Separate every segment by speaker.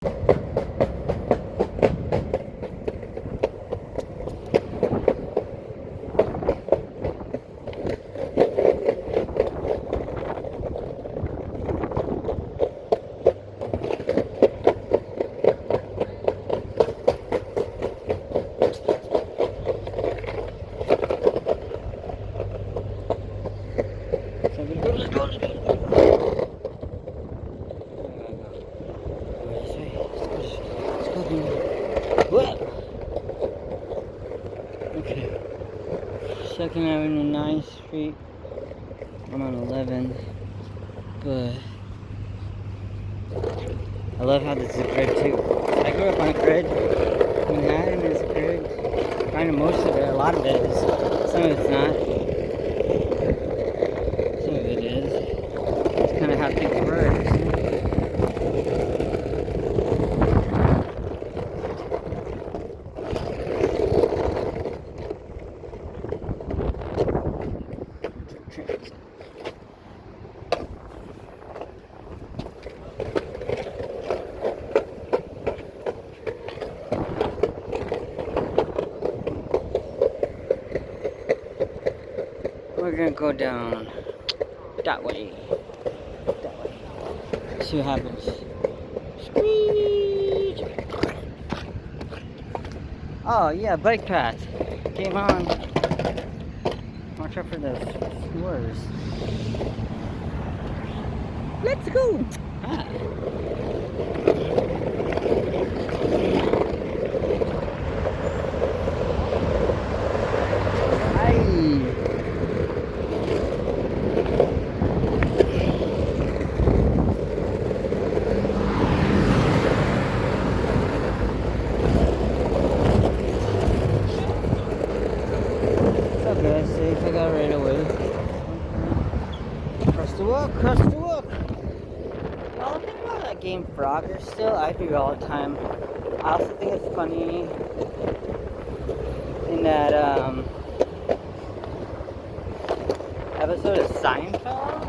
Speaker 1: Okay. 2nd Avenue, 9th Street. I'm on 11th. But I love how this is a grid too. I grew up on a grid. Manhattan is a grid. Kind of most of it, a lot of it is. Some of it's not. Some of it is. It's kind of how things work. We're gonna go down that way. That way. See what happens. Screech! Oh yeah, bike path. Game on. Watch out for the slurs. Let's go! Ah. Safe, I got right away. Cross the walk, cross the walk. Well, the thing about that game Frogger still, I do it all the time. I also think it's funny in that episode of Seinfeld.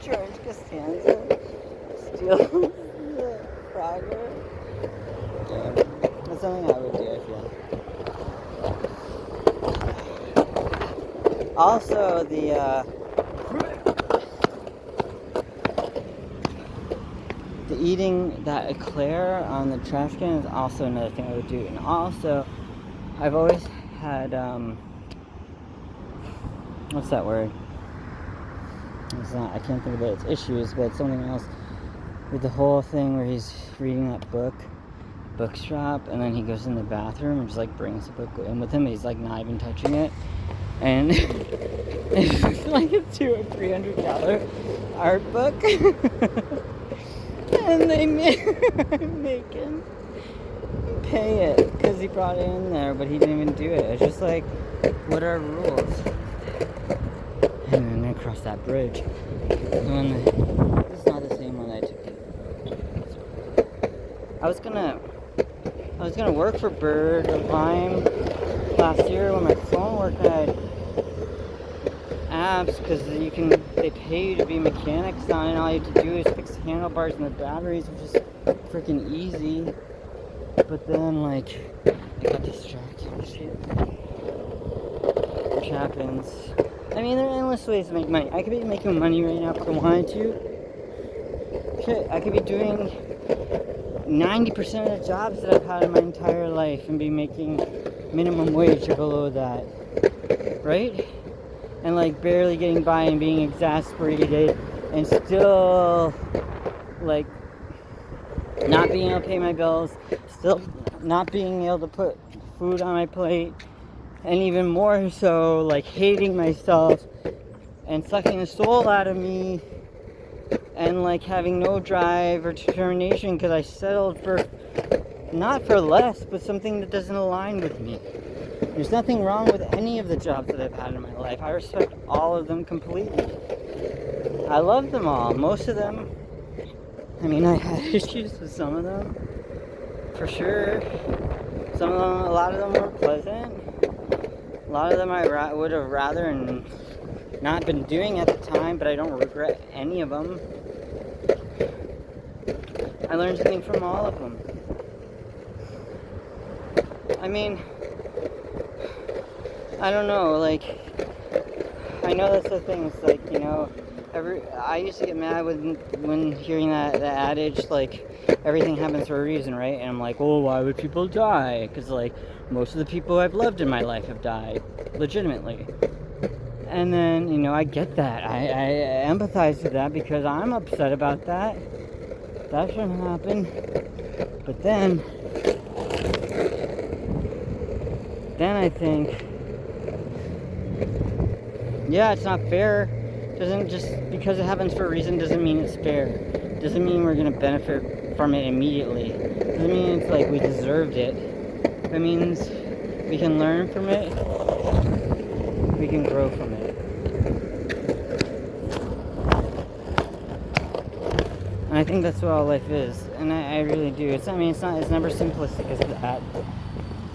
Speaker 1: George Costanza steals the Frogger. Yeah, that's something I would do, I feel. Also, the eating that eclair on the trash can is also another thing I would do. And also, I've always had what's that word? It's not. I can't think of it. It's issues, but it's something else. With the whole thing where he's reading that bookshop, and then he goes in the bathroom and just like brings the book in with him. He's like not even touching it. And it's like a $200 or $300 art book. And they make him pay it because he brought it in there, but he didn't even do it. It's just like, what are rules? And then I cross that bridge. It's not the same one I took. I was gonna work for Bird or Lime last year when my phone worked. I had apps because they pay you to be mechanics on it, and all you have to do is fix the handlebars and the batteries, which is freaking easy. But then like I got distracted and shit. Which happens. I mean, there are endless ways to make money. I could be making money right now if I wanted to. Shit, I could be doing 90% of the jobs that I've had in my entire life and be making minimum wage or below that. Right? And like barely getting by and being exasperated and still like not being able to pay my bills, still not being able to put food on my plate, and even more so like hating myself and sucking the soul out of me, and like having no drive or determination because I settled for not for less, but something that doesn't align with me. There's nothing wrong with any of the jobs that I've had in my life. I respect all of them completely. I love them all. Most of them, I mean, I had issues with some of them, for sure. Some of them, a lot of them were pleasant. A lot of them I would have rather not been doing at the time, but I don't regret any of them. I learned something from all of them. I mean, I don't know, like, I know that's the thing, it's like, you know, I used to get mad when hearing that adage, like, everything happens for a reason, right? And I'm like, well, why would people die? Because, like, most of the people I've loved in my life have died, legitimately. And then, you know, I get that. I empathize with that because I'm upset about that. That shouldn't happen. But then I think, yeah, it's not fair. Doesn't just because it happens for a reason doesn't mean it's fair. Doesn't mean we're gonna benefit from it immediately. Doesn't mean it's like we deserved it. It means we can learn from it. We can grow from it. And I think that's what all life is. And I really do. It's never simplistic as that.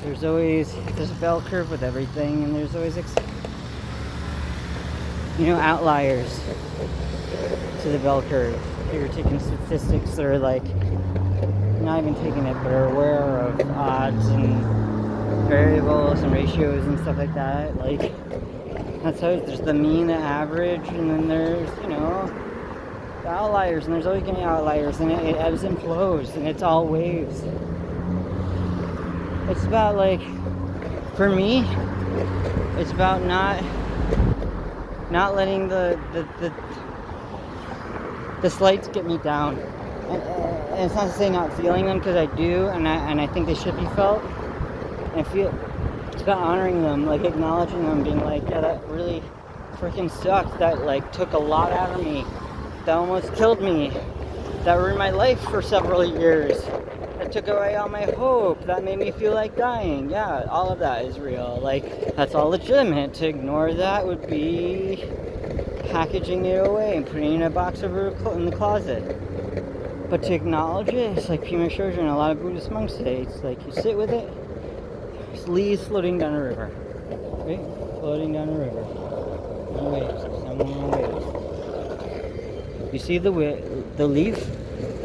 Speaker 1: There's a bell curve with everything, and there's always outliers to the bell curve. You're taking statistics that are like, not even taking it, but are aware of odds and variables and ratios and stuff like that. Like, that's how there's the mean, the average, and then there's, the outliers, and there's always going to be outliers, and it ebbs and flows, and it's all waves. It's about, like, for me, it's about not letting the slights get me down. And it's not to say not feeling them, because I do, and I think they should be felt. And it's about honoring them, like acknowledging them, being like, yeah, that really freaking sucked. That like took a lot out of me. That almost killed me. That ruined my life for several years. That took away all my hope. That made me feel like dying. Yeah, all of that is real. Like, that's all legitimate. To ignore that would be packaging it away and putting it in a box over in the closet. But to acknowledge it, it's like Pema Chodron and a lot of Buddhist monks say. It's like you sit with it. It's leaves floating down a river. Right? Floating down a river. On waves. Someone on waves. You see the leaf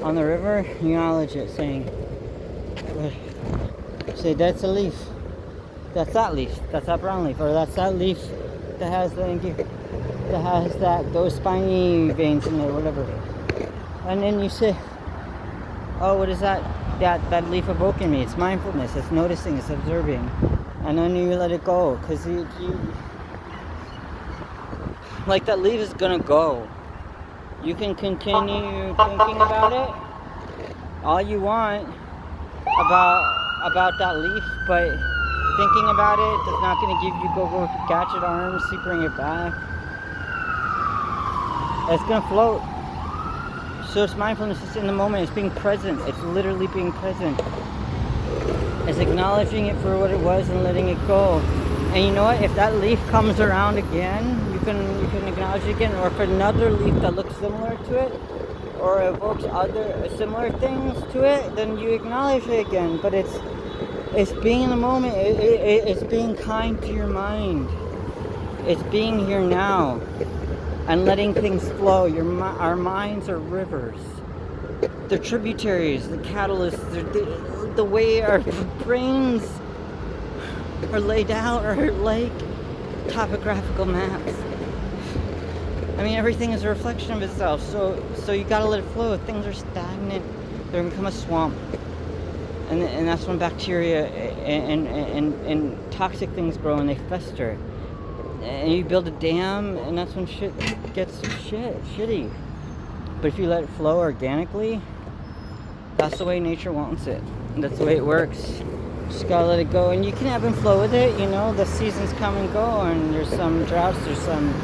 Speaker 1: on the river, you acknowledge it, saying, say, that's a leaf. That's that leaf. That's that brown leaf. Or that's that leaf that has those spiny veins in there, whatever. And then you say, oh, what is that leaf evoking me? It's mindfulness. It's noticing. It's observing. And then you let it go. Because you like, that leaf is going to go. You can continue thinking about it all you want about that leaf, but thinking about it is not going to give you go gadget arms to bring it back. It's going to float. So it's mindfulness. It's in the moment. It's being present. It's literally being present. It's acknowledging it for what it was and letting it go. And you know what? If that leaf comes around again, you can acknowledge it again. Or if another leaf that looks similar to it, or evokes other similar things to it, then you acknowledge it again. But it's being in the moment. It's being kind to your mind. It's being here now and letting things flow. Our minds are rivers. They're tributaries. The catalysts. The way our brains are laid out are like topographical maps. I mean, everything is a reflection of itself, so you gotta let it flow. If things are stagnant, they're gonna become a swamp. And that's when bacteria and toxic things grow and they fester. And you build a dam, and that's when shit gets shitty. But if you let it flow organically, that's the way nature wants it. That's the way it works. Just gotta let it go, and you can ebb and flow with it. The seasons come and go, and there's some droughts, there's some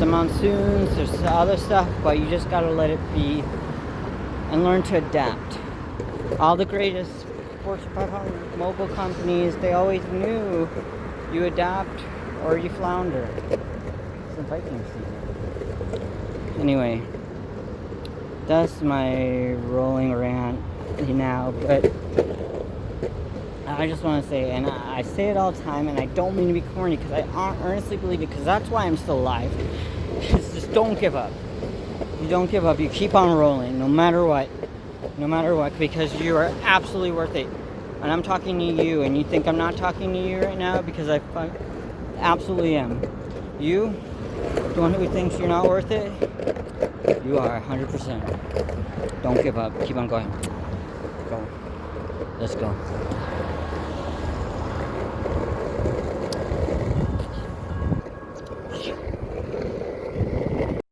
Speaker 1: monsoons, there's other stuff, but you just gotta let it be and learn to adapt. All the greatest Fortune 500 mobile companies, they always knew you adapt or you flounder. It's the Viking season. Anyway, that's my rolling rant now, but I just want to say, and I say it all the time, and I don't mean to be corny, because I earnestly believe it, because that's why I'm still alive. It's just don't give up. You don't give up. You keep on rolling, no matter what. no matter what, because you are absolutely worth it. And I'm talking to you, and you think I'm not talking to you right now because I absolutely am. You, the one who thinks you're not worth it, you are 100%. Don't give up. Keep on going. Go. Let's go.